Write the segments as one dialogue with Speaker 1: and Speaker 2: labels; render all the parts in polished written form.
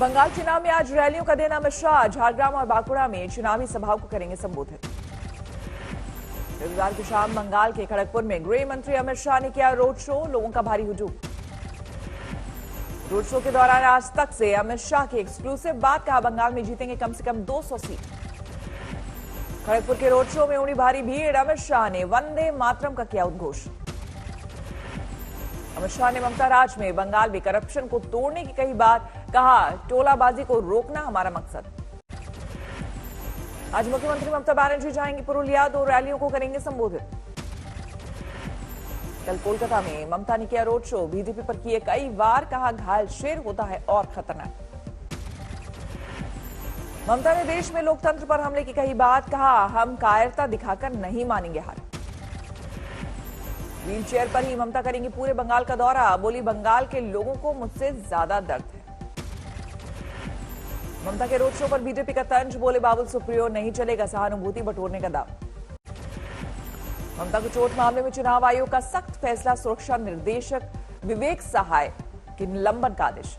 Speaker 1: बंगाल चुनाव में आज रैलियों का दिन। अमित शाह झारग्राम और बांकुड़ा में चुनावी सभाओं को करेंगे संबोधित। रविवार की शाम बंगाल के खड़गपुर में गृह मंत्री अमित शाह ने किया रोड शो, लोगों का भारी हुजूम। रोड शो के दौरान आज तक से अमित शाह की एक्सक्लूसिव बात, कहा बंगाल में जीतेंगे कम से कम 200 सीट। खड़गपुर के रोड शो में उमड़ी भारी भीड़। अमित शाह ने वंदे मातरम का किया उद्घोष। अमित शाह ने ममता राज में बंगाल में करप्शन को तोड़ने की कही बात, कहा टोलाबाजी को रोकना हमारा मकसद। आज मुख्यमंत्री ममता बनर्जी जाएंगी पुरुलिया, 2 रैलियों को करेंगे संबोधित। कल कोलकाता में ममता ने किया रोड शो, बीजेपी पर किए कई वार, कहा घायल शेर होता है और खतरनाक। ममता ने देश में लोकतंत्र पर हमले की कही बात, कहा हम कायरता दिखाकर नहीं मानेंगे हार। व्हील चेयर पर ही ममता करेंगी पूरे बंगाल का दौरा, बोली बंगाल के लोगों को मुझसे ज्यादा दर्द है। ममता के रोड शो पर बीजेपी का तंज, बोले बाबुल सुप्रियो नहीं चलेगा सहानुभूति बटोरने का दावा। ममता को चोट मामले में चुनाव आयोग का सख्त फैसला, सुरक्षा निर्देशक विवेक सहाय के निलंबन का आदेश।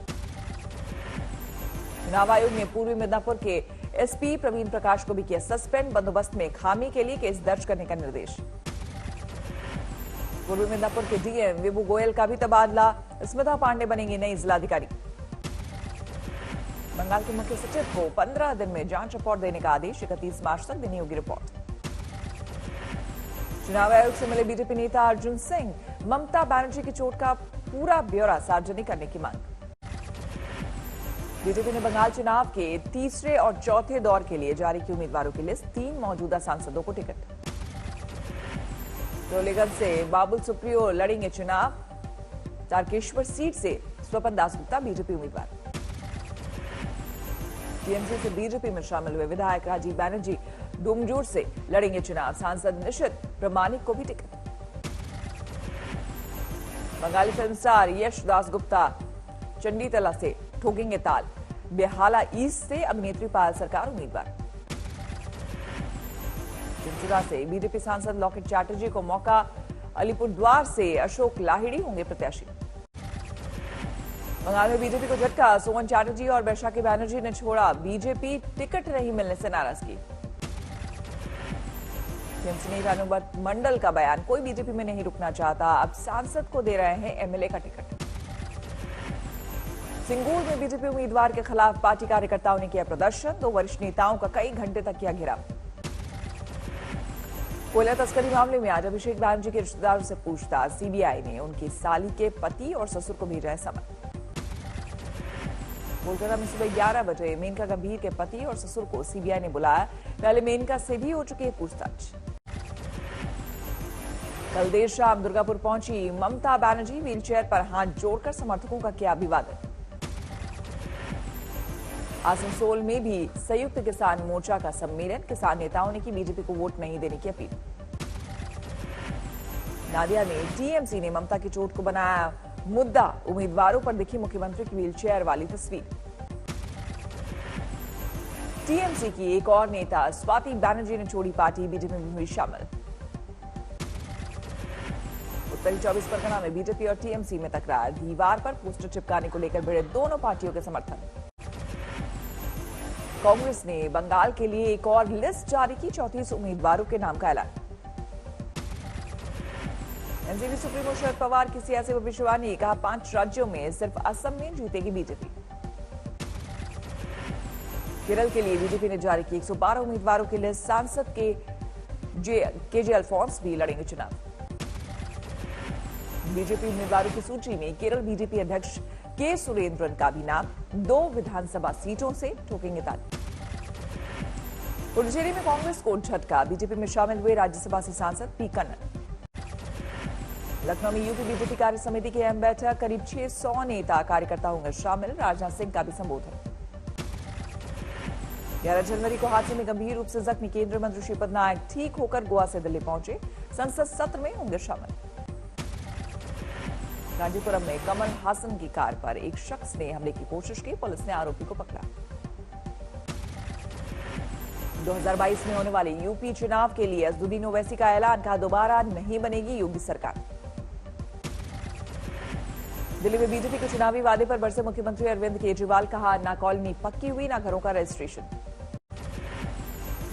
Speaker 1: चुनाव आयोग ने पूर्वी मिदनापुर के एसपी प्रवीण प्रकाश को भी किया सस्पेंड, बंदोबस्त में खामी के लिए केस दर्ज करने का निर्देश। पूर्वी मिदनापुर के डीएम विभू गोयल का भी तबादला, स्मिता पांडे बनेंगी नई जिलाधिकारी। बंगाल के मुख्य सचिव को 15 दिन में जांच रिपोर्ट देने का आदेश, 31 मार्च तक देनी होगी रिपोर्ट। चुनाव आयोग से मिले बीजेपी नेता अर्जुन सिंह, ममता बनर्जी की चोट का पूरा ब्यौरा सार्वजनिक करने की मांग। बीजेपी ने बंगाल चुनाव के तीसरे और चौथे दौर के लिए जारी की उम्मीदवारों की लिस्ट, 3 मौजूदा सांसदों को टिकट। टोलीगंज से बाबुल सुप्रियो लड़ेंगे चुनाव, तारकेश्वर सीट से स्वपन दासगुप्ता बीजेपी उम्मीदवार। टीएमसी से बीजेपी में शामिल हुए विधायक राजीव बनर्जी डूमजूर से लड़ेंगे चुनाव, सांसद निशित प्रमाणिक को भी टिकट। बंगाली फिल्म स्टार यश दासगुप्ता चंडीतला से ठोकेंगे ताल, बेहाला ईस्ट से अभिनेत्री पायल सरकार उम्मीदवार। चिंचुरा से बीजेपी सांसद लॉकेट चैटर्जी को मौका, अलीपुरद्वार से अशोक लाहिड़ी होंगे प्रत्याशी। बंगाल में बीजेपी को झटका, सोमन चैटर्जी और बैशाखी बैनर्जी ने छोड़ा बीजेपी, टिकट नहीं मिलने से नाराजगी। टीएमसी भानुमति मंडल का बयान, कोई बीजेपी में नहीं रुकना चाहता, अब सांसद को दे रहे हैं एमएलए का टिकट। सिंगूर में बीजेपी उम्मीदवार के खिलाफ पार्टी कार्यकर्ताओं ने किया प्रदर्शन, 2 वरिष्ठ नेताओं का कई घंटे तक किया घेराव। कोयला तस्करी मामले में आज अभिषेक बनर्जी के रिश्तेदारों से पूछताछ, सीबीआई ने उनकी साली के पति और ससुर को भेजा है समन। कोलकाता में सुबह 11 बजे मेनका गंभीर के पति और ससुर को सीबीआई ने बुलाया, पहले मेनका से भी हो चुकी है पूछताछ। कल देर शाम दुर्गापुर पहुंची ममता बनर्जी, व्हीलचेयर पर हाथ जोड़कर समर्थकों का किया अभिवादन। आसनसोल में भी संयुक्त किसान मोर्चा का सम्मेलन, किसान नेताओं ने की बीजेपी को वोट नहीं देने की अपील। नादिया में टीएमसी ने ममता की चोट को बनाया मुद्दा, उम्मीदवारों पर दिखी मुख्यमंत्री की व्हीलचेयर वाली तस्वीर। टीएमसी की एक और नेता स्वाति बनर्जी ने छोड़ी पार्टी, बीजेपी में हुई शामिल। उत्तरी 24 परगना में बीजेपी और टीएमसी में तकरार, दीवार पर पोस्टर चिपकाने को लेकर भिड़े दोनों पार्टियों के समर्थन। कांग्रेस ने बंगाल के लिए एक और लिस्ट जारी की, 34 उम्मीदवारों के नाम का ऐलान। एनसीपी सुप्रीमो शरद पवार की सियासी भविष्यवाणी, कहा 5 राज्यों में सिर्फ असम में जीतेगी बीजेपी। केरल के लिए बीजेपी ने जारी की 112 उम्मीदवारों की लिस्ट, सांसद केजे अल्फोंस भी लड़ेंगे चुनाव। बीजेपी उम्मीदवारों की सूची में केरल बीजेपी अध्यक्ष के सुरेंद्रन का भी नाम, 2 विधानसभा सीटों से ठोकेंगे ताली। पुडुचेरी में कांग्रेस को झटका, बीजेपी में शामिल हुए राज्यसभा से सांसद पी कन्नन। लखनऊ में यूपी बीजेपी कार्य समिति की अहम बैठक, करीब 600 नेता कार्यकर्ता होंगे शामिल, राजनाथ सिंह का भी संबोधन। 11 जनवरी को हादसे में गंभीर रूप से जख्मी केंद्रीय मंत्री श्रीपद नायक ठीक होकर गोवा से दिल्ली पहुंचे, संसद सत्र में होंगे शामिल। गांधीपुरम में कमल हासन की कार पर एक शख्स ने हमले की कोशिश की, पुलिस ने आरोपी को पकड़ा। 2022 में होने वाले यूपी चुनाव के लिए अजदुद्दीन ओवैसी का ऐलान, कहा दोबारा नहीं बनेगी योगी सरकार। दिल्ली में बीजेपी के चुनावी वादे पर बरसे मुख्यमंत्री अरविंद केजरीवाल, कहा ना कॉलोनी पक्की हुई ना घरों का रजिस्ट्रेशन।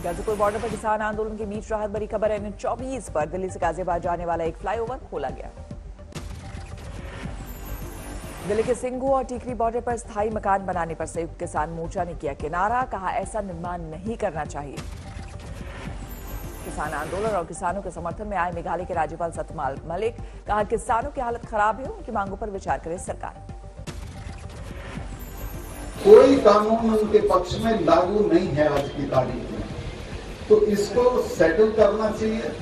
Speaker 1: गाजीपुर बॉर्डर पर किसान आंदोलन के बीच राहत भरी खबर, NH-24 पर दिल्ली से गाजियाबाद जाने वाला एक फ्लाईओवर खोला गया। दिल्ली के सिंघू और टीकरी बॉर्डर पर स्थायी मकान बनाने पर संयुक्त किसान मोर्चा ने किया किनारा, कहा ऐसा निर्माण नहीं करना चाहिए। किसान आंदोलन और किसानों के समर्थन में आए मेघालय के राज्यपाल सत्यपाल मलिक, कहा किसानों की हालत खराब है, उनकी मांगों पर विचार करे सरकार।
Speaker 2: कोई कानून उनके पक्ष में लागू नहीं है आज की तारीख में, तो इसको सेटल करना चाहिए।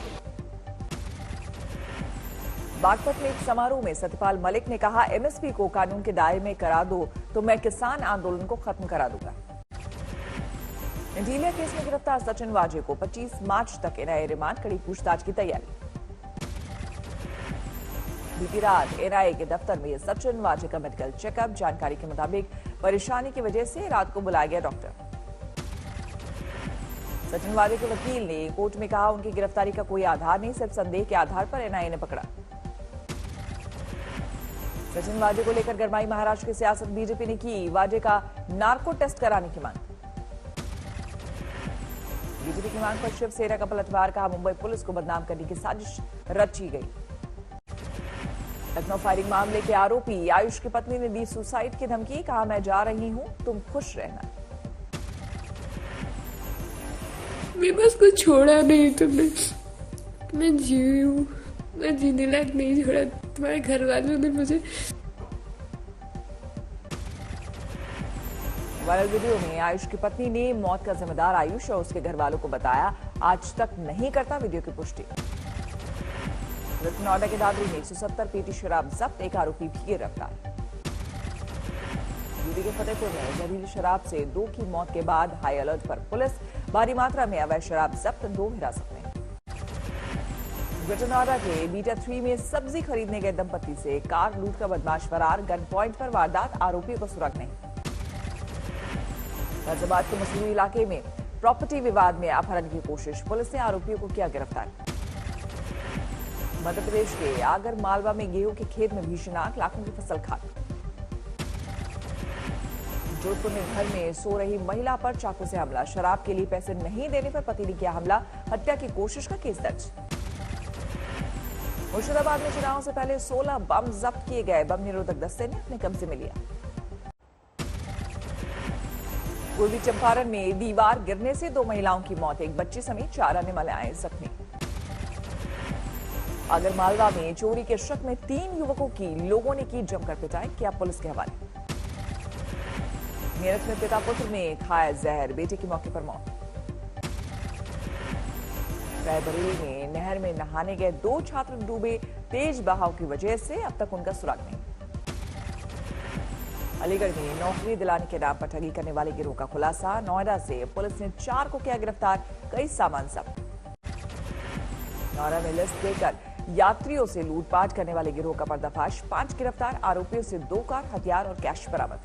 Speaker 1: बागपत में एक समारोह में सत्यपाल मलिक ने कहा, MSP को कानून के दायरे में करा दो तो मैं किसान आंदोलन को खत्म करा दूंगा। इंटीरियर केस में गिरफ्तार सचिन वाजे को 25 मार्च तक NIA रिमांड, कड़ी पूछताछ की तैयारी। बीती रात NIA के दफ्तर में सचिन वाजे का मेडिकल चेकअप, जानकारी के मुताबिक परेशानी की वजह से रात को बुलाया गया डॉक्टर। सचिन वाजे के वकील ने कोर्ट में कहा, उनकी गिरफ्तारी का कोई आधार नहीं, सिर्फ संदेह के आधार पर NIA ने पकड़ा। सचिन वाजे को लेकर गरमाई महाराष्ट्र की सियासत, बीजेपी ने की वाजे का नार्को टेस्ट कराने की मांग। बीजेपी की मांग पर शिवसेना का पलटवार, कहा मुंबई पुलिस को बदनाम करने की साजिश रची गई। लखनऊ फायरिंग मामले के आरोपी आयुष की पत्नी ने दी सुसाइड की धमकी, कहा मैं जा रही हूं, तुम खुश रहना।
Speaker 3: मेरे पास कुछ छोड़ा नहीं तुमने, मैं जी हूँ, मैं जीने लायक नहीं छोड़ा, तुम्हारे घर वालों ने मुझे।
Speaker 1: वायरल वीडियो में आयुष की पत्नी ने मौत का जिम्मेदार आयुष और उसके घर वालों को बताया, आज तक नहीं करता वीडियो की पुष्टि। नोएडा के दादरी में 170 पेटी शराब जब्त, एक आरोपी भी गिरफ्तार। यूपी के फतेहपुर में जहरीली शराब से 2 की मौत के बाद हाई अलर्ट पर पुलिस, भारी मात्रा में अवैध शराब जब्त, 2 हिरासत में। ग्रेटर नोएडा के बीटा 3 में सब्जी खरीदने गए दंपति से कार लूट का बदमाश फरार, गन पॉइंट पर वारदात, आरोपियों को सुराग नहीं। गाजियाबाद के मसूरी इलाके में प्रॉपर्टी विवाद में अपहरण की कोशिश, पुलिस ने आरोपियों को किया गिरफ्तार। मध्य प्रदेश के आगर मालवा में गेहूं के खेत में भीषण आग, लाखों की फसल खाक। जोधपुर में घर में सो रही महिला पर चाकू से हमला, शराब के लिए पैसे नहीं देने पर पति ने किया हमला, हत्या की कोशिश का केस दर्ज। मुर्शिदाबाद में चुनाव से पहले 16 बम जब्त किए गए, बम निरोधक दस्ते ने अपने कब्जे में लिया। पूर्वी चंपारण में दीवार गिरने से 2 महिलाओं की मौत, एक बच्ची समेत 4 अन्य महिलाएं जख्मी। आगर मालवा में चोरी के शक में 3 युवकों की लोगों ने की जमकर पिटाई, किया पुलिस के हवाले। मेरठ में पिता पुत्र ने खाया जहर, बेटे की मौके पर मौत। रायबरेली में नहर में नहाने गए 2 छात्र डूबे, तेज बहाव की वजह से अब तक उनका सुराग नहीं। अलीगढ़ में नौकरी दिलाने के नाम पर ठगी करने वाले गिरोह का खुलासा, नोएडा से पुलिस ने 4 को किया गिरफ्तार, कई सामान जब्त। नोएडा में लिस्ट देकर यात्रियों से लूटपाट करने वाले गिरोह का पर्दाफाश, 5 गिरफ्तार, आरोपियों से 2 कार, हथियार और कैश बरामद।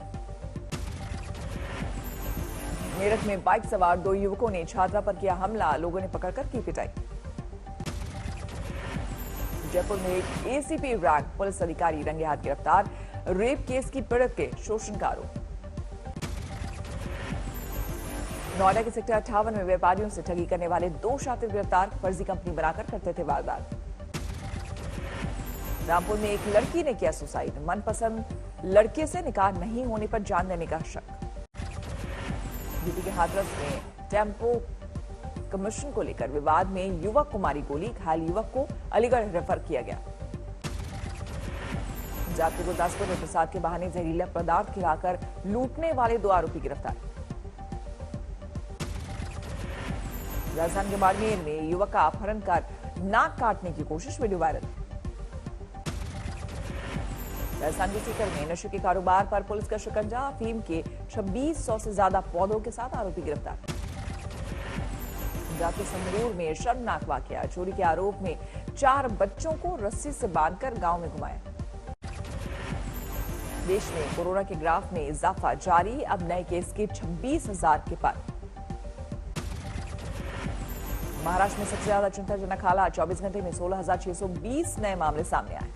Speaker 1: मेरठ में बाइक सवार 2 युवकों ने छात्रा पर किया हमला, लोगों ने पकड़कर की पिटाई। जयपुर में एक ACP रैंक पुलिस अधिकारी रंगे हाथ गिरफ्तार, रेप केस की पीड़ित के शोषण का आरोप। नोएडा के सेक्टर 58 में व्यापारियों से ठगी करने वाले 2 छात्र गिरफ्तार, फर्जी कंपनी बनाकर करते थे वारदात। रामपुर में एक लड़की ने किया सुसाइड, मनपसंद लड़के से निकाह नहीं होने पर जान देने का शक। यूपी के हाथरस में टेम्पो कमीशन को लेकर विवाद में युवक को मारी गोली, घायल युवक को अलीगढ़ रेफर किया गया। जाते गुरदासपुर में प्रसाद के बहाने जहरीला पदार्थ खिलाकर लूटने वाले 2 आरोपी गिरफ्तार। राजधानी के बाड़मेर में युवक का अपहरण कर नाक काटने की कोशिश, वीडियो वायरल। राजस्थान के सीकर में नशे के कारोबार पर पुलिस का शिकंजा, अफीम के 2600 से ज्यादा पौधों के साथ आरोपी गिरफ्तार। पंजाब के संगरूर में शर्मनाक वाकया, चोरी के आरोप में 4 बच्चों को रस्सी से बांधकर गांव में घुमाया। देश में कोरोना के ग्राफ में इजाफा जारी, अब नए केस के 26,000 के पार। महाराष्ट्र में सबसे ज्यादा चिंताजनक हालात, 24 घंटे में 16,620 नए मामले सामने आए।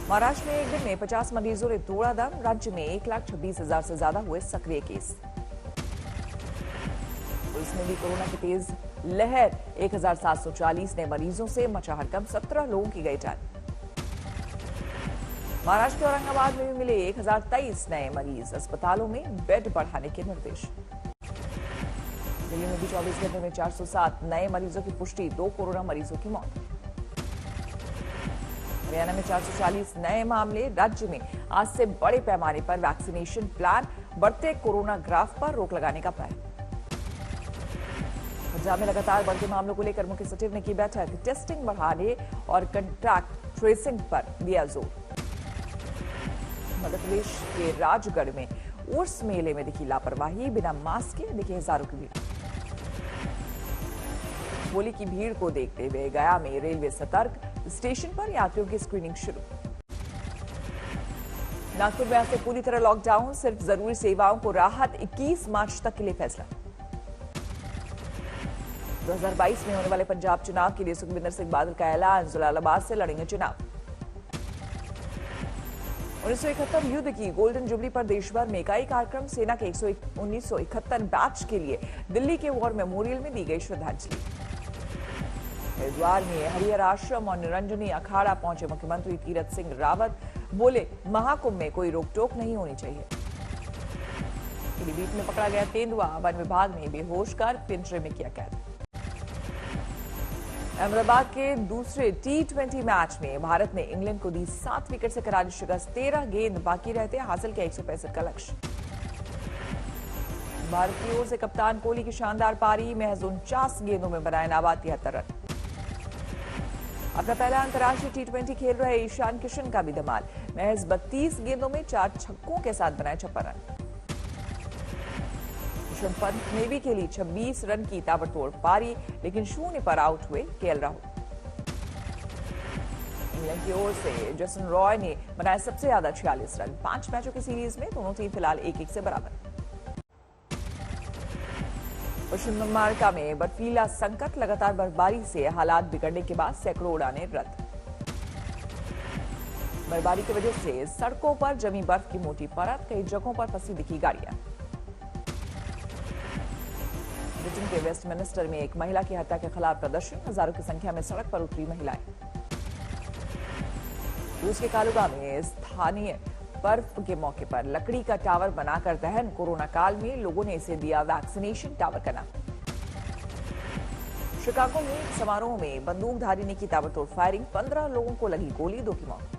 Speaker 1: महाराष्ट्र में एक दिन में 50 मरीजों ने तोड़ा दम। राज्य में 1,26,000 से ज्यादा हुए सक्रिय केस। पुलिस में भी कोरोना की तेज लहर। 1,740 नए मरीजों से मचा हड़कंप। 17 लोगों की गई जान। महाराष्ट्र के औरंगाबाद में भी मिले 1,023 नए मरीज। अस्पतालों में बेड बढ़ाने के निर्देश। दिल्ली में भी 24 घंटे में 407 नए मरीजों की पुष्टि। 2 कोरोना मरीजों की मौत। हरियाणा में 440 नए मामले। राज्य में आज से बड़े पैमाने पर वैक्सीनेशन प्लान। बढ़ते कोरोना ग्राफ पर रोक लगाने का प्लान। पंजाब में लगातार बढ़ते मामलों को लेकर मुख्य सचिव ने की बैठक। टेस्टिंग बढ़ाने और कॉन्टैक्ट ट्रेसिंग पर दिया जोर। मध्य प्रदेश के राजगढ़ में उर्स मेले में दिखी लापरवाही। बिना मास्क के दिखे हजारों की भीड़। होली की भीड़ को देखते हुए गया में रेलवे सतर्क। स्टेशन पर यात्रियों की स्क्रीनिंग शुरू। नागपुर में आज से पूरी तरह लॉकडाउन। सिर्फ जरूरी सेवाओं को राहत। 21 मार्च तक के लिए फैसला। 2022 में होने वाले पंजाब चुनाव के लिए सुखविंदर सिंह बादल का ऐलान। जलालाबाद से लड़ेंगे चुनाव। 1971 युद्ध की गोल्डन जुबली पर देश भर में कई कार्यक्रम। सेना के 1971 बैच के लिए दिल्ली के वॉर मेमोरियल में दी गई श्रद्धांजलि। हरिद्वार में हरिहर आश्रम और निरंजनी अखाड़ा पहुंचे मुख्यमंत्री तीरथ सिंह रावत। बोले महाकुंभ में कोई रोक टोक नहीं होनी चाहिए। पीलीभीत में पकड़ा गया तेंदुआ। वन विभाग ने बेहोश कर पिंजरे में किया कैद। अहमदाबाद के दूसरे T20 मैच में भारत ने इंग्लैंड को दी 7 विकेट से करारी शिकस्त। 13 गेंद बाकी रहते हासिल किया 165 का लक्ष्य। भारत की ओर से कप्तान कोहली की शानदार पारी। महज 49 गेंदों में बनाए नाबाद 73 रन। अपना पहला अंतर्राष्ट्रीय T20 खेल रहे ईशान किशन का भी धमाल। महज 32 गेंदों में 4 छक्कों के साथ बनाए 56 रन। ऋषभ पंत ने भी खेली 26 रन की ताबड़तोड़ पारी, लेकिन शून्य पर आउट हुए केएल राहुल। इंग्लैंड की ओर से जेसन रॉय ने बनाए सबसे ज्यादा 46 रन। 5 मैचों की सीरीज में दोनों टीम फिलहाल 1-1 से बराबर। पश्चिम बंगाल में बर्फीला संकट। लगातार बर्फबारी से हालात बिगड़ने के बाद सैकड़ों उड़ानें रद्द। बर्फबारी की वजह से सड़कों पर जमी बर्फ की मोटी परत। कई जगहों पर फंसी दिखी गाड़ियां। ब्रिटेन के वेस्टमिनिस्टर में एक महिला की हत्या के खिलाफ प्रदर्शन। हजारों की संख्या में सड़क पर उतरी महिलाएं। रूस के कालुगा में स्थानीय बर्फ के मौके पर लकड़ी का टावर बनाकर दहन। कोरोना काल में लोगों ने इसे दिया वैक्सीनेशन टावर का नाम। शिकागो में समारोह में बंदूकधारी ने की ताबड़तोड़ फायरिंग। 15 लोगों को लगी गोली। 2 की मौत।